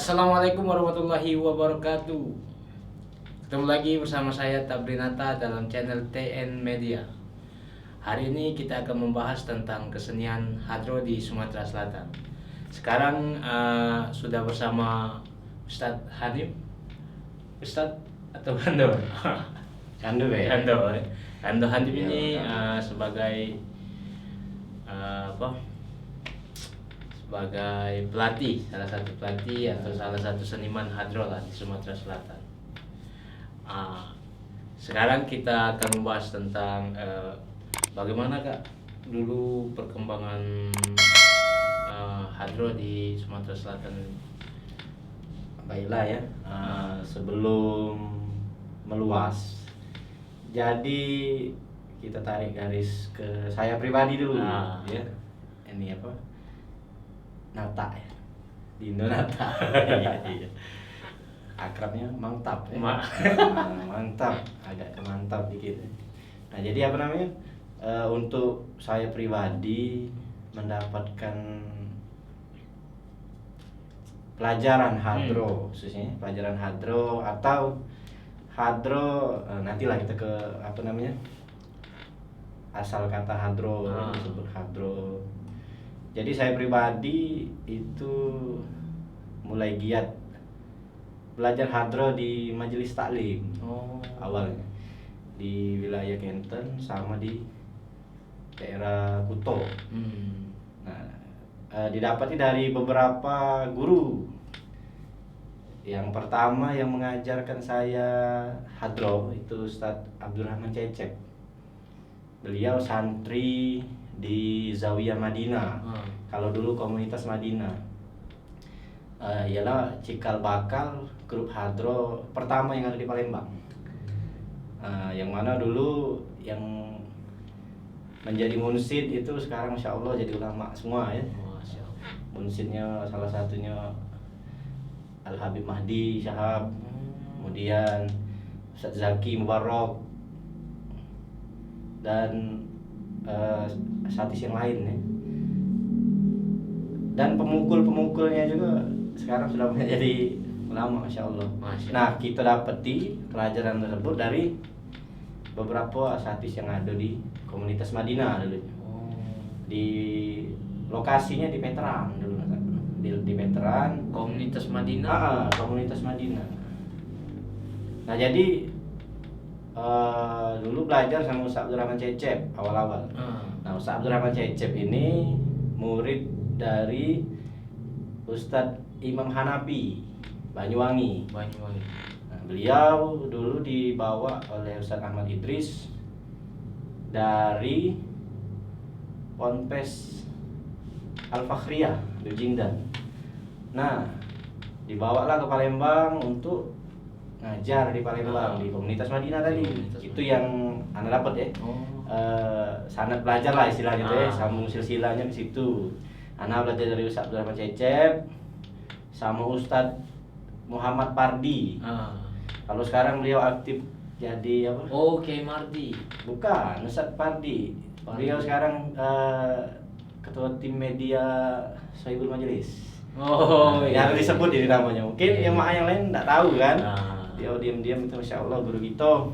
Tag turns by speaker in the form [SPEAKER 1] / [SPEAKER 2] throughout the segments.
[SPEAKER 1] Assalamualaikum warahmatullahi wabarakatuh. Ketemu lagi bersama saya Tabrinata dalam channel TN Media. Hari ini kita akan membahas tentang kesenian hadro di Sumatera Selatan. Sekarang sudah bersama Ustadz Hanif. Ustadz atau Hando?
[SPEAKER 2] Kandu ya.
[SPEAKER 1] Hando Hanif ini sebagai sebagai pelatih, salah satu pelatih atau salah satu seniman hadro lah di Sumatera Selatan. Sekarang kita akan membahas tentang bagaimana Kak dulu perkembangan hadro di Sumatera Selatan.
[SPEAKER 2] Baiklah ya, sebelum meluas, jadi kita tarik garis ke saya pribadi dulu, ya. Ini apa? Nata ya, Dino Nata. Iya. Akrabnya mantap ya. Mantap, agak mantap dikit. Nah jadi apa namanya? Untuk saya pribadi mendapatkan pelajaran hadro, khususnya pelajaran hadro atau hadro, nantilah kita ke apa namanya, asal kata hadro, disebut hadro. Jadi saya pribadi itu mulai giat belajar hadro di majelis taklim. Awalnya di wilayah Kenten sama di daerah Kuto. Nah, didapati dari beberapa guru. Yang pertama yang mengajarkan saya hadro itu Ustadz Abdurrahman Cecep. Beliau santri di Zawiyah Madinah. Kalau dulu komunitas Madinah. Ialah cikal bakal grup hadro pertama yang ada di Palembang. Yang mana dulu yang menjadi munsid itu sekarang Masya Allah jadi ulama semua ya. Munsidnya salah satunya Al Habib Mahdi Syahab, kemudian Ustadz Zaki Mubarak, dan satis yang lain ya. Dan pemukul-pemukulnya juga sekarang sudah menjadi ulama, Masya Allah. Nah kita dapati pelajaran tersebut dari beberapa satis yang ada di komunitas Madinah dulu. Di lokasinya di Veteran dulu, di Veteran.
[SPEAKER 1] Komunitas Madinah.
[SPEAKER 2] Komunitas Madinah. Nah jadi dulu belajar sama Ustadz Abdurrahman Cecep awal-awal. Nah Ustadz Abdurrahman Cecep ini murid dari Ustadz Imam Hanafi Banyuwangi. Nah, beliau dulu dibawa oleh Ustadz Ahmad Idris dari Ponpes Al-Fakhriyah di Jindan. Nah dibawalah ke Palembang untuk ngajar di Palembang, di komunitas Madinah tadi. Itu yang anak dapat ya. Sanad belajar lah istilahnya tuh ya, sambung silsilahnya di situ. Anak belajar dari Ustadz Abdurrahman Cecep sama Ustadz Muhammad Pardi. Kalau sekarang beliau aktif jadi apa?
[SPEAKER 1] Kiai Mardi.
[SPEAKER 2] Bukan, Ustadz Pardi. Beliau sekarang ketua tim media Sohibul Majelis. Yang disebut ini namanya. Mungkin yang lain enggak tahu kan. Dia diam-diam itu Masya Allah guru kita.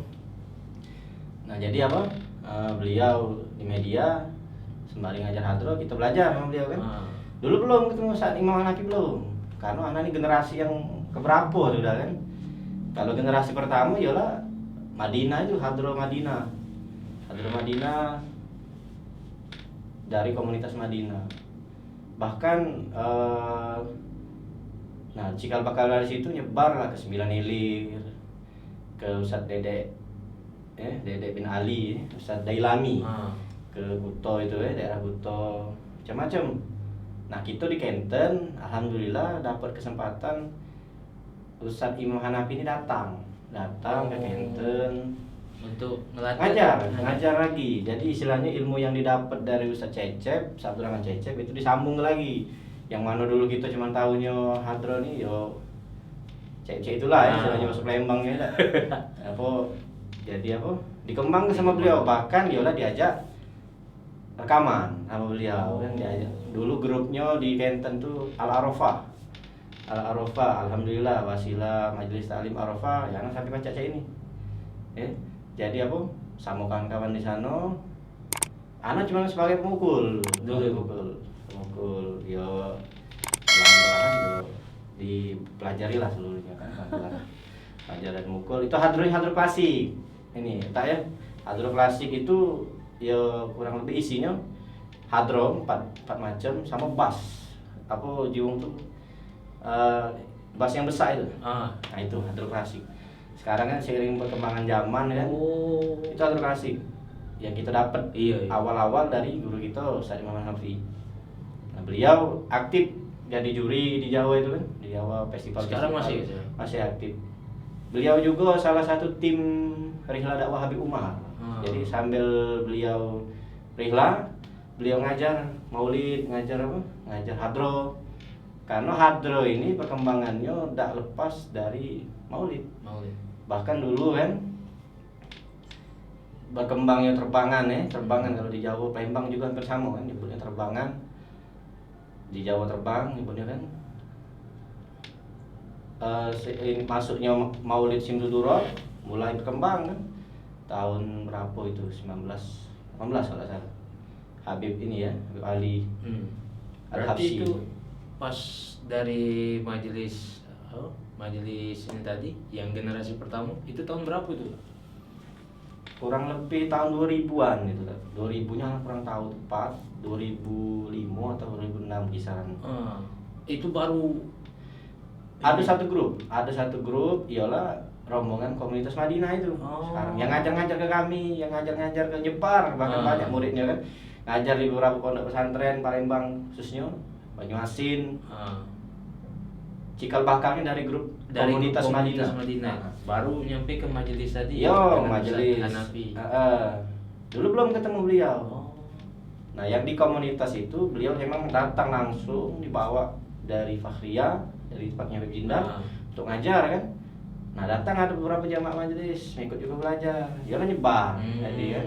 [SPEAKER 2] Nah jadi apa? Beliau di media sembari ngajar hadro, kita belajar sama beliau kan. Dulu belum ketemu saat Imam Hanafi belum. Karena anak ini generasi yang keberapa sudah kan. Kalau generasi pertama ialah Madinah itu hadro Madinah. Hadro Madinah dari komunitas Madinah. Bahkan nah cikal bakal dari situ nyebar lah ke Sembilan Ilir, ke Ustadz Dedek bin Ali, Ustadz Dailami, ke Kuto itu daerah Kuto, macam-macam. Nah kita di Kenten, alhamdulillah dapat kesempatan Ustadz Imam Hanafi ini datang ke Kenten
[SPEAKER 1] untuk
[SPEAKER 2] ngajar lagi. Jadi istilahnya ilmu yang didapat dari Ustadz Cecep, Abdurrahman Cecep itu disambung lagi. Yang mana dulu kita cuma tahunya hadro nih Cecep itulah ya, istilahnya masuk Palembang ya. Jadi dikembangkan sama beliau, bahkan diolah diajak rekaman sama beliau kan diajak. Dulu grupnya di Kenten tuh Al Arafah. Al Arafah, alhamdulillah wasilah Majelis Taklim Arafah ya anak sampai baca ini. Jadi apa? Sama kawan-kawan di sana. Anak cuma sebagai pemukul, pemukul. Yo pelan-pelan yo dipelajari lah seluruhnya kan pelan-pelan. Pelajaran mukul itu hadro klasik. Ini tak ya? Hadro klasik itu ya kurang lebih isinya hadro 4 macam sama bass. Apa jiwung tuh bass yang besar itu. Nah itu hadro klasik. Sekarang kan seiring perkembangan zaman kan. Itu hadro klasik yang kita dapat awal-awal dari guru kita Ustaz Imam Hanafi. Nah, beliau aktif jadi juri di Jawa itu kan, di Jawa festival.
[SPEAKER 1] Sekarang
[SPEAKER 2] masih aktif. Beliau juga salah satu tim Rihla Dakwah Habib Umar. Jadi sambil beliau rihla, beliau ngajar maulid, ngajar apa? Ngajar hadro. Karena hadro ini perkembangannya tidak lepas dari maulid. Bahkan dulu kan berkembangnya terbangan kalau di Jawa Palembang juga hampir sama kan, nyebutnya terbangan. Di Jawa terbang nyebutnya kan. Masuknya maulid Simduduro mulai berkembang kan. Tahun berapa itu? 1918 kalau salah. Habib ini ya, Habib Ali.
[SPEAKER 1] Berarti itu pas dari majelis ini tadi yang generasi pertama itu tahun berapa itu?
[SPEAKER 2] Kurang lebih tahun 2000-an itu kan. 2000-nya kurang tahu tepat, 2005 atau 2006 kisaran.
[SPEAKER 1] Itu baru
[SPEAKER 2] ada satu grup ialah rombongan komunitas Madinah itu. Sekarang yang ngajar-ngajar ke kami, yang ngajar-ngajar ke Jepar, bahkan banyak muridnya kan. Ngajar di beberapa pondok pesantren Palembang khususnya, Banyuasin. Cikal bakalnya dari grup komunitas Madinah.
[SPEAKER 1] Baru nyampe ke majelis tadi.
[SPEAKER 2] Majelis Hanafi. Dulu belum ketemu beliau. Nah, yang di komunitas itu beliau memang datang langsung dibawa dari Fakhriyah, dari tempatnya Habib Jindar untuk ngajar kan. Nah, datang ada beberapa jamaah majelis, ikut juga belajar. Dia kan nyebar, jadi kan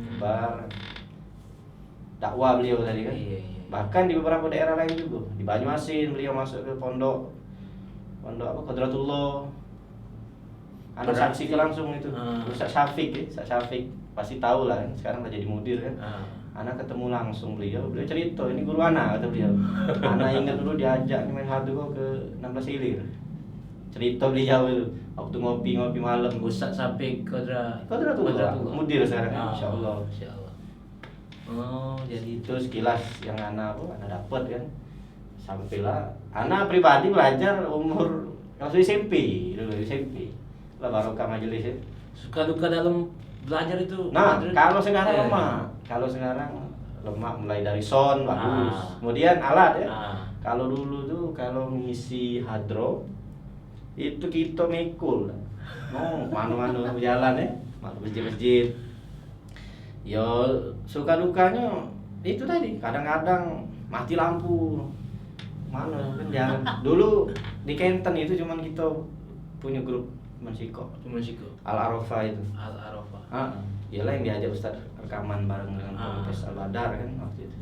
[SPEAKER 2] nyebar dakwah beliau tadi kan. Bahkan di beberapa daerah lain juga, di Banyuasin beliau masuk ke pondok apa Qudratullah. Anak saksi langsung itu. Ustaz Syafiq pasti tahu lah kan, sekarang udah jadi mudir kan. Anak ketemu langsung beliau cerita, ini guru anak kata beliau. Anak ingat dulu diajak main hadro ke 16 Ilir. Cerita beliau itu waktu ngopi malam.
[SPEAKER 1] Ustaz Syafiq
[SPEAKER 2] Qudratullah mudir sekarang insyaallah.
[SPEAKER 1] Jadi
[SPEAKER 2] itu sekilas yang anak dapat kan. Sampailah anak pribadi belajar umur waktu SMP lah barokah majelis ya.
[SPEAKER 1] Suka duka dalam belajar itu.
[SPEAKER 2] Nah, kalau sekarang lemah mulai dari sound bagus. Kemudian alat ya. Kalau dulu tuh kalau ngisi hadro itu kita mikul. Manu berjalan ya, masjid-masjid. Ya suka dukanya itu tadi, kadang-kadang mati lampu. Mana kan jalan. Dulu di Kenten itu cuman kita punya grup Mansiko. Al Arafah itu. Iyalah yang diajak Ustaz rekaman bareng dengan Profes Al Badar kan waktu itu.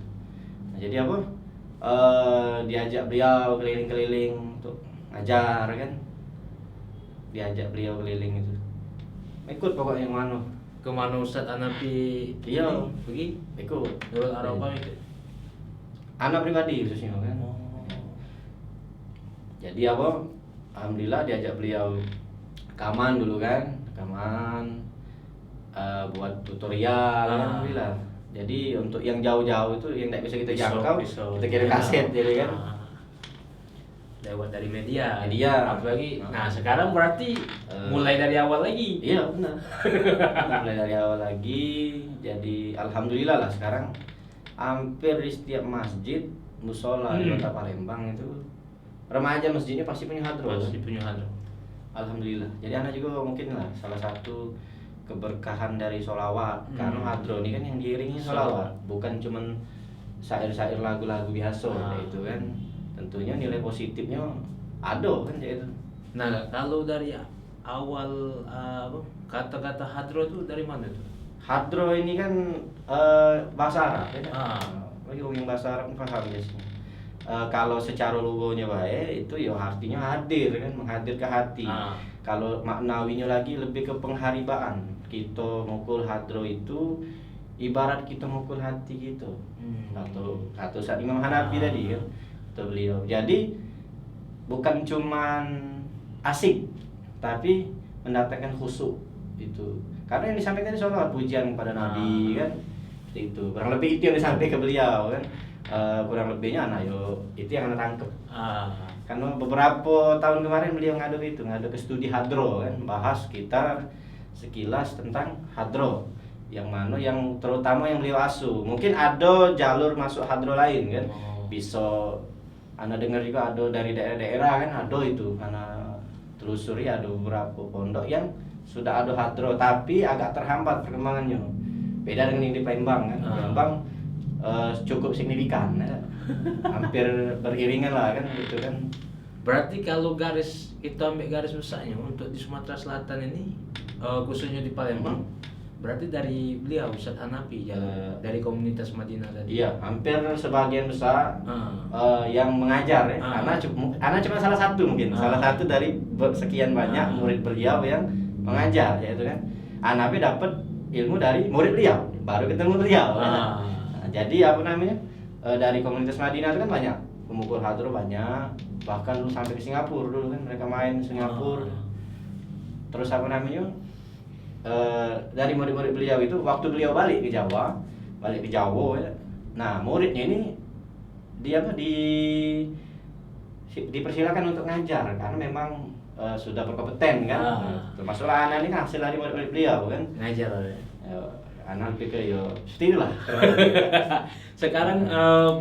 [SPEAKER 2] Nah, jadi apa? Diajak beliau keliling-keliling untuk ngajar kan. Diajak beliau keliling itu. Ikut pokoknya yang mana.
[SPEAKER 1] Kemana Ustaz Hanafi? Pergi?
[SPEAKER 2] Ikut.
[SPEAKER 1] Nurul Arafah itu.
[SPEAKER 2] Anak pribadi khususnya kan. Jadi apa? Alhamdulillah diajak beliau rekaman dulu kan, buat tutorial. Alhamdulillah. Jadi untuk yang jauh-jauh itu yang tidak bisa kita jangkau, kita kirim kaset jadi kan.
[SPEAKER 1] Lewat dari media.
[SPEAKER 2] Apalagi.
[SPEAKER 1] Nah, sekarang berarti mulai dari awal lagi.
[SPEAKER 2] Iya, benar. Mulai dari awal lagi. Jadi alhamdulillah lah sekarang hampir di setiap masjid musola di Kota Palembang itu remaja masjidnya pasti punya hadro. Alhamdulillah. Jadi anak juga mungkin lah salah satu keberkahan dari sholawat. Karena hadro ini kan yang diiringi sholawat, bukan cuman syair-syair lagu-lagu biasa itu kan. Tentunya nilai positifnya ada kan itu.
[SPEAKER 1] Nah, kalau dari awal kata-kata hadro itu dari mana tuh?
[SPEAKER 2] Hadro ini kan bahasa Arab ya. Bagi orang yang bahasa Arab paham biasanya. kalau secara logonya baik itu ya artinya hadir kan, menghadir ke hati. Kalau maknawinya lagi lebih ke pengharibaan. Kita mukul hadro itu ibarat kita mukul hati gitu. Atau Ustaz Imam Hanafi tadi kan, atau beliau. Jadi bukan cuman asik, tapi mendatangkan khusyuk itu. Karena yang disampaikan itu soal pujian kepada Nabi kan, itu kurang lebih itu yang disampaikan ke beliau kan. Kurang lebihnya itu yang anak tangkep. Karena beberapa tahun kemarin beliau ngadu ke studi hadro kan, bahas kita sekilas tentang hadro, yang mana yang terutama yang beliau asuh. Mungkin ada jalur masuk hadro lain kan, bisa anak dengar juga ada dari daerah-daerah kan, ada itu anak telusuri, ada beberapa pondok yang sudah ada hadro tapi agak terhambat perkembangannya. Beda dengan yang di Palembang kan. Palembang cukup signifikan ya. Hampir beriringan lah kan gitu kan.
[SPEAKER 1] Berarti kalau kita ambil garis besarnya untuk di Sumatera Selatan ini, khususnya di Palembang, berarti dari beliau Ustaz Hanafi dari komunitas Madinah tadi.
[SPEAKER 2] Iya, hampir sebagian besar yang mengajar ya. Ana cuma salah satu mungkin, salah satu dari sekian banyak murid beliau yang mengajar, yaitu kan Hanafi dapat ilmu dari murid beliau, baru ketemu beliau. Jadi dari komunitas Madinah itu kan banyak pemukul hadro, banyak, bahkan sampai ke Singapura dulu kan, mereka main di Singapura. Terus dari murid-murid beliau itu waktu beliau balik ke Jawa ya. Nah, muridnya ini dipersilakan untuk ngajar karena memang sudah berkompeten kan. Termasuklah anak ini kan hasil dari murid-murid beliau kan.
[SPEAKER 1] Ngajar ya.
[SPEAKER 2] Anak pikir lah.
[SPEAKER 1] Sekarang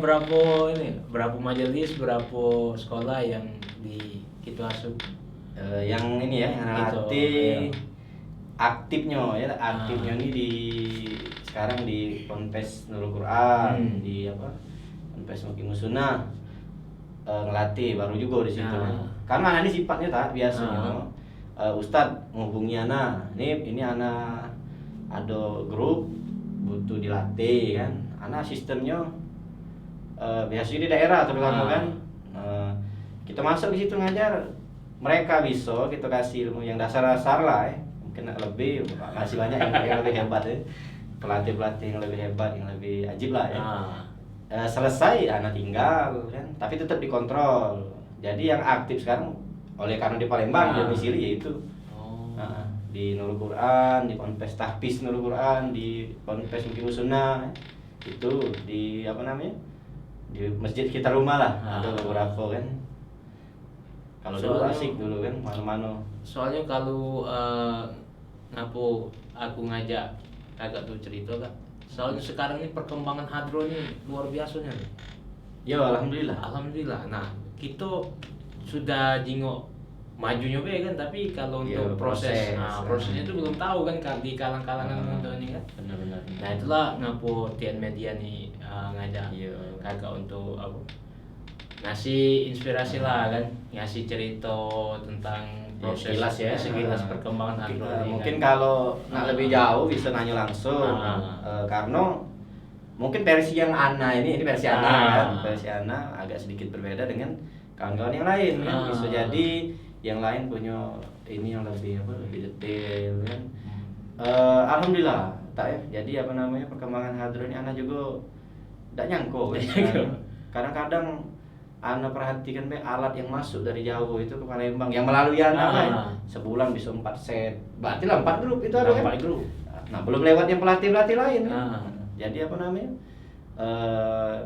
[SPEAKER 1] berapa majelis, berapa sekolah yang di Kitu asuh?
[SPEAKER 2] Yang ini ya, yang aktifnya ini sekarang di Ponpes Nurul Quran, di Ponpes Mukim Sunnah, ngelatih baru juga di situ. Karena anak ini sifatnya tak biasanya. Ustadz menghubungi anak, ini anak ada grup butuh dilatih kan, anak sistemnya biasanya di daerah terutama kan, kita masuk di situ ngajar, mereka bisa kita kasih ilmu yang dasar-dasar lah mungkin lebih masih banyak yang lebih hebat ya, pelatih yang lebih hebat, yang lebih ajib lah ya. Selesai anak tinggal kan, tapi tetap dikontrol. Jadi yang aktif sekarang oleh karena di Palembang domisili yaitu di Nurul Quran, di Ponpes Tahfiz Nurul Quran, di Ponpes Mukim Sunnah, itu di di masjid kita rumah lah, ada beberapa kan. Kalau dulu asik dulu kan, mana-mana.
[SPEAKER 1] Soalnya kalau aku ngajak agak tuh cerita kak. Soalnya sekarang ini perkembangan hadro ini luar biasanya.
[SPEAKER 2] Ya alhamdulillah.
[SPEAKER 1] Alhamdulillah. Nah, kita sudah jingok majunya kan, tapi kalau untuk prosesnya itu belum tahu kan di kalangan ini kan.
[SPEAKER 2] Benar.
[SPEAKER 1] Nah itulah TN Media nih ngajak kakak untuk ngasih inspirasi lah kan, ngasih cerita tentang proses sekilas perkembangan hadro.
[SPEAKER 2] Mungkin kalau lebih jauh bisa nanya langsung, karena mungkin versi yang ini versi Ana kan, versi Ana agak sedikit berbeda dengan kawan-kawan yang lain kan. Bisa jadi yang lain punya ini yang lebih detail kan. Alhamdulillah tak ya. Jadi perkembangan hadro ini Ana juga tidak nyangko kan. Kadang-kadang Ana perhatikan alat yang masuk dari jauh itu ke Palembang yang melalui Ana sebulan bisa 4 set. Berarti lah 4 grup itu ada kan?
[SPEAKER 1] 4 grup.
[SPEAKER 2] Nah, belum lewat yang pelatih-pelatih lain kan. Jadi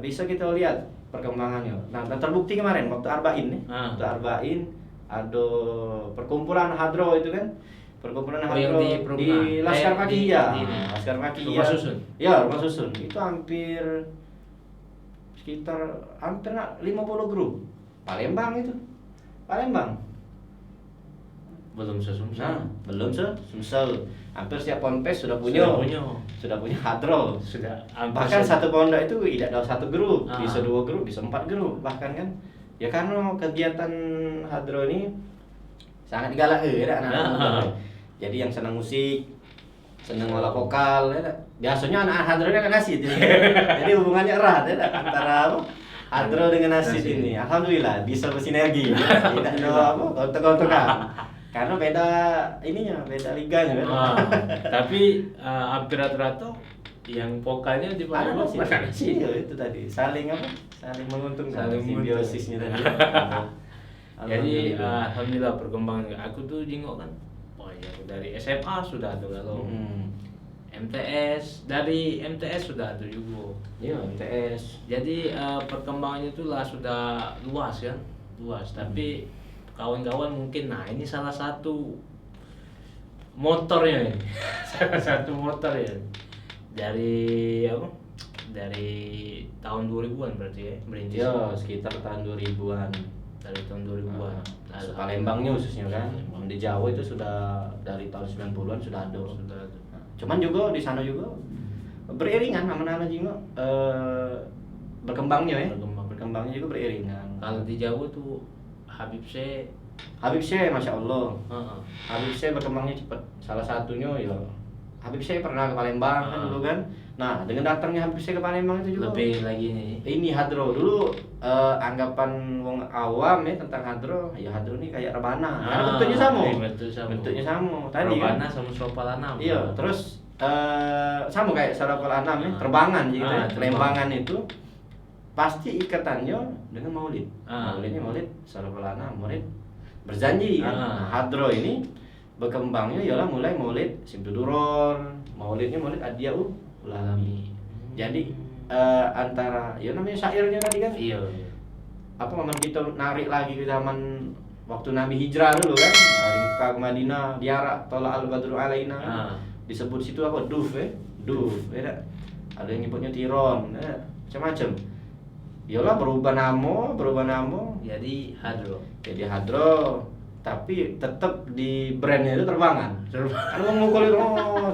[SPEAKER 2] bisa kita lihat perkembangannya. Nah, terbukti kemarin waktu Arba'in nih. Waktu Arba'in ada perkumpulan hadro itu kan. Perkumpulan hadro di Laskar Fakihiyah. Laskar Fakihiyah.
[SPEAKER 1] Rumah susun.
[SPEAKER 2] Ya, rumah susun. Itu sekitar 50 grup. Palembang itu. Palembang.
[SPEAKER 1] Belum sesumsel.
[SPEAKER 2] Nah, belum sesumsel. Hampir setiap ponpes sudah punya hadro. Bahkan satu pondok itu tidak ada satu grup, bisa 2 grup, bisa 4 grup bahkan kan. Ya karena kegiatan hadro ini sangat digalak anak-anak. Jadi yang senang musik, senang olah vokal, biasanya anak hadro kan ngasih. Jadi hubungannya erat antara Hadro dengan Nasid ini, alhamdulillah bisa bersinergi. Tidak ada apa, gontok-gontokan. Karena beda ininya, beda liganya kan.
[SPEAKER 1] Tapi hampir rata-rata yang vokalnya di Palembang
[SPEAKER 2] ada sih. Iya, itu tadi saling apa? Saling menguntungkan,
[SPEAKER 1] Saling
[SPEAKER 2] simbiosisnya tadi.
[SPEAKER 1] Jadi alhamdulillah perkembangan aku tuh jengok kan. Oh ya dari SMA sudah ada kalau MTS, dari MTS sudah ada juga.
[SPEAKER 2] Iya, MTS.
[SPEAKER 1] Jadi perkembangannya itu lah sudah luas kan, luas. Tapi kawan-kawan mungkin, nah ini salah satu motornya ini, salah satu motor ya. Dari apa? Dari tahun 2000-an berarti ya, merintis.
[SPEAKER 2] Iya, sekitar tahun 2000-an.
[SPEAKER 1] Dari tahun 2000-an.
[SPEAKER 2] Palembangnya khususnya kan. Di Jawa itu sudah dari tahun 90-an sudah ada. Cuman juga di sana juga beriringan anak-anak juga berkembangnya ya. Berkembangnya juga beriringan.
[SPEAKER 1] Kalau di Jawa tuh Habib Syekh,
[SPEAKER 2] Masya Allah. Habib Syekh berkembangnya cepat. Salah satunya ya Habib Syekh pernah ke Palembang kan dulu kan. Nah, dengan datangnya Habib Syekh ke Palembang itu juga
[SPEAKER 1] lebih lagi nih.
[SPEAKER 2] Ini hadro dulu anggapan wong awam ya tentang hadro, ya hadro ini kayak rebana. Karena bentuknya sama. Bentuknya sama. Tadi
[SPEAKER 1] rebana
[SPEAKER 2] kan
[SPEAKER 1] sama Soropal Anam.
[SPEAKER 2] Iya, terus sama kayak Soropal Anam ya, terbangan gitu ya. Lembangan itu pasti ikatannya dengan maulid. Maulidnya maulid Soropal Anam, maulid berjanji kan. Nah, hadro ini berkembangnya ialah mulai maulid Simtuduron, maulidnya maulid Adiyaul Ulami. Jadi antara ya namanya syairnya tadi kan.
[SPEAKER 1] Iya.
[SPEAKER 2] Apa momen kita narik lagi ke zaman waktu Nabi hijrah dulu kan, dari Mekah ke Madinah, diarak tola al badru alaina kan. Disebut situ apa? Duf ya. Duf, ya. Ada yang nyebutnya tiron, ya. Macam-macam. Yalah berubah nama.
[SPEAKER 1] Jadi
[SPEAKER 2] hadro. Tapi tetap di brandnya itu terbangan. Kan mengukul itu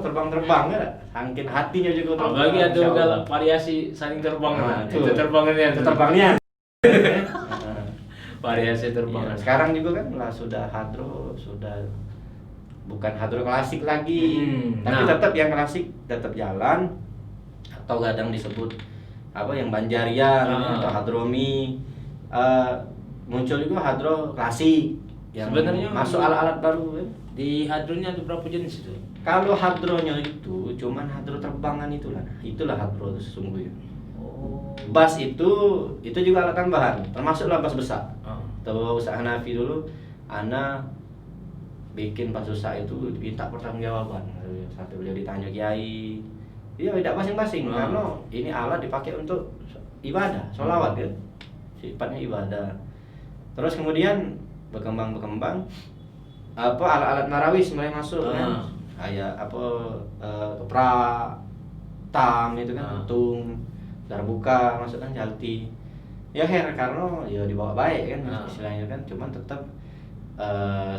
[SPEAKER 2] terbang ya. Sangkin hatinya juga terbang.
[SPEAKER 1] Apalagi ada segala variasi saling terbang. Itu
[SPEAKER 2] terbangnya.
[SPEAKER 1] Variasi terbang.
[SPEAKER 2] Ya, sekarang juga kan lah sudah hadro, sudah bukan hadro klasik lagi. Tapi tetap yang klasik tetap jalan, atau kadang disebut apa yang Banjarian atau hadromi. Muncul juga hadro klasik. Yang
[SPEAKER 1] sebenarnya
[SPEAKER 2] masuk alat-alat baru kan?
[SPEAKER 1] Di hadronya ada berapa jenis itu?
[SPEAKER 2] Kalau hadronya itu cuman hadro terbangan itulah hadro itu sesungguhnya. Bass itu juga alat tambahan, termasuklah bass besar. Tahu usaha Hanafi dulu, ana bikin bass besar itu diminta pertanggungjawaban sampai beliau ditanya kiai. Iya, tidak masing-masing karena ini alat dipakai untuk ibadah, sholawat kan, sifatnya ibadah. Terus kemudian berkembang apa alat-alat marawis mulai masuk kan, kayak apa keprak, tam itu kan, tung, darbuka masuk kan, jalti. Ya karena ya dibawa baik kan istilahnya kan, cuman tetap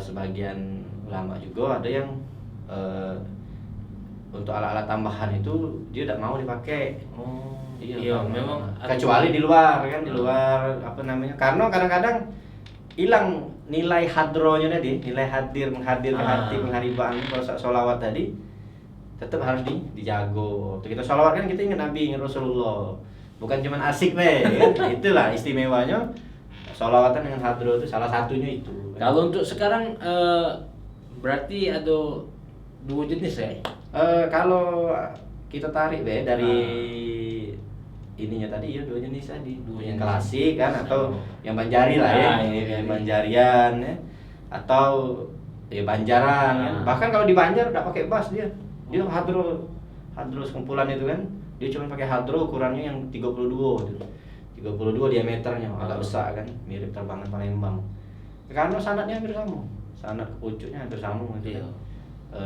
[SPEAKER 2] sebagian ulama juga ada yang untuk alat-alat tambahan itu dia tidak mau dipakai. Iya, memang kecuali di luar kan, di luar apa namanya, karena kadang-kadang hilang nilai hadronya tadi, nilai menghadir ke hati, mengharibaan proses sholawat tadi tetap harus dijago. Waktu kita sholawat kan kita ingat Nabi, ingat Rasulullah, bukan cuma asik kan? Itulah istimewanya sholawatan dengan hadro itu salah satunya itu.
[SPEAKER 1] Kalau untuk sekarang berarti ada 2 jenis ya?
[SPEAKER 2] Kalau kita tarik dari ininya tadi ya 2 jenis tadi, yang klasik kan atau yang Banjari lah ya, yang Banjarian ya, atau ya Banjaran kan. Bahkan kalau di Banjar udah pakai bass dia hadro sekumpulan itu kan, dia cuma pakai hadro ukurannya yang 32 gitu. 32 diameternya, agak besar kan, mirip terbangan Palembang. Karena sanadnya hampir sama, sanad pucuknya hampir sama gitu kan.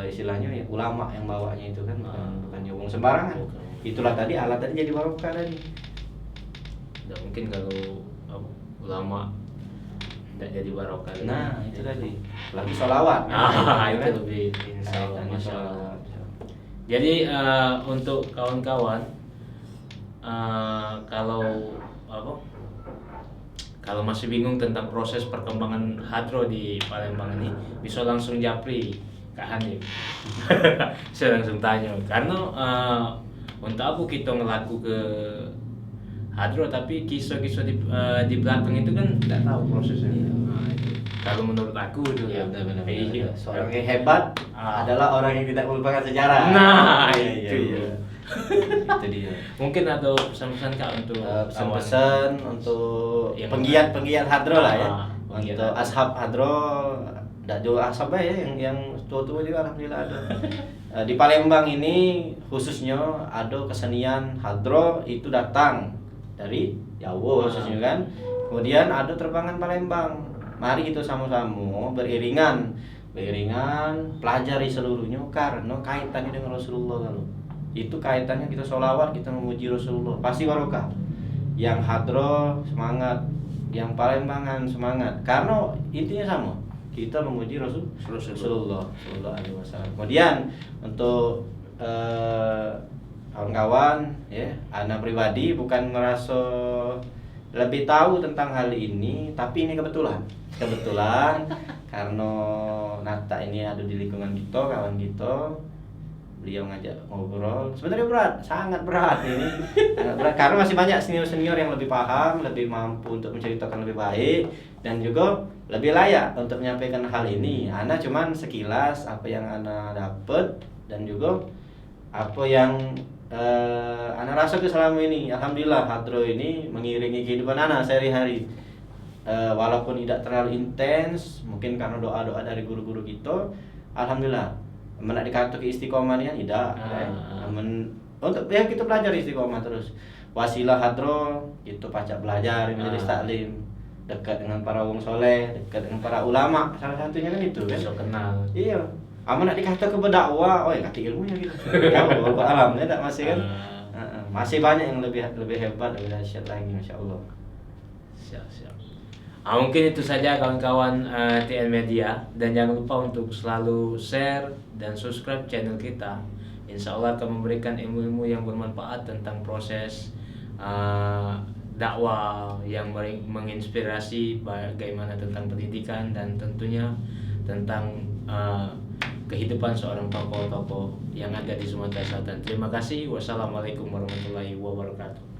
[SPEAKER 2] Istilahnya ya ulama yang bawanya itu kan, bukan wong sembarangan. Itulah tadi alat tadi jadi barokah tadi.
[SPEAKER 1] Tidak mungkin kalau ulama tidak jadi barokah.
[SPEAKER 2] Nah itu tadi, lagi sholawat.
[SPEAKER 1] Itu lebih sholawat. Jadi untuk kawan-kawan, kalau masih bingung tentang proses perkembangan hadro di Palembang ini, bisa langsung japri Kak Hanif. Saya langsung tanya, karena untuk aku kita ngelaku ke hadro, tapi kisah-kisah di belakang itu kan tidak tahu prosesnya. Nah, itu. Kalau menurut aku itu
[SPEAKER 2] Iya, benar-benar.
[SPEAKER 1] Iya.
[SPEAKER 2] Seorang yang hebat adalah orang yang tidak melupakan sejarah.
[SPEAKER 1] Nah,
[SPEAKER 2] Iya,
[SPEAKER 1] itu.
[SPEAKER 2] iya. Itu dia.
[SPEAKER 1] Mungkin ada pesan-pesan Kak untuk
[SPEAKER 2] Pesan-pesan untuk
[SPEAKER 1] yang
[SPEAKER 2] penggiat hadro lah ya.
[SPEAKER 1] penggiat
[SPEAKER 2] Untuk
[SPEAKER 1] hadro.
[SPEAKER 2] ashab hadro, tidak jauh ashab ya, yang tua-tua juga alhamdulillah ada. Di Palembang ini khususnya ada kesenian hadro itu datang dari Jawa khususnya kan. Kemudian ada terbangan Palembang. Mari kita sama-sama beriringan pelajari seluruhnya karena kaitannya dengan Rasulullah kalau itu kaitannya kita sholawat, kita memuji Rasulullah, pasti barokah. Yang hadro semangat, yang Palembangan semangat, karena intinya sama, kita memuji Rasulullah Sallallahu Alaihi Wasallam. Kemudian untuk kawan-kawan ya, anak pribadi bukan merasa lebih tahu tentang hal ini, tapi ini kebetulan karena Nata ini ada di lingkungan kita, kawan kita, beliau ngajak ngobrol. Sebenarnya sangat berat ini, sangat berat karena masih banyak senior yang lebih paham, lebih mampu untuk menceritakan lebih baik dan juga lebih layak untuk menyampaikan hal ini. Ana cuman sekilas apa yang Ana dapat dan juga apa yang Ana rasa selama ini. Alhamdulillah hadro ini mengiringi kehidupan Ana sehari-hari. Walaupun tidak terlalu intens, mungkin karena doa-doa dari guru-guru kita, alhamdulillah. Menak dikata ke istiqomah ni tidak. Untuk ya kita belajar istiqomah terus. Wasilah hadro itu pacak belajar menjadi taklim, dekat dengan para wong soleh, dekat dengan para ulama. Salah satunya kan itu kan.
[SPEAKER 1] Bisa kenal.
[SPEAKER 2] Iya. Aman nak dikata ke berdakwah, oh ya kata ilmunya gitu. Ya Allah alamnya tak masih kan. Masih banyak yang lebih hebat, lebih dahsyat lagi, masya-Allah.
[SPEAKER 1] Siap. Mungkin itu saja kawan-kawan TN Media, dan jangan lupa untuk selalu share dan subscribe channel kita. Insya Allah akan memberikan ilmu-ilmu yang bermanfaat tentang proses dakwah yang menginspirasi bagaimana tentang pendidikan dan tentunya tentang kehidupan seorang tokoh-tokoh yang ada di Sumatera Selatan. Terima kasih. Wassalamualaikum warahmatullahi wabarakatuh.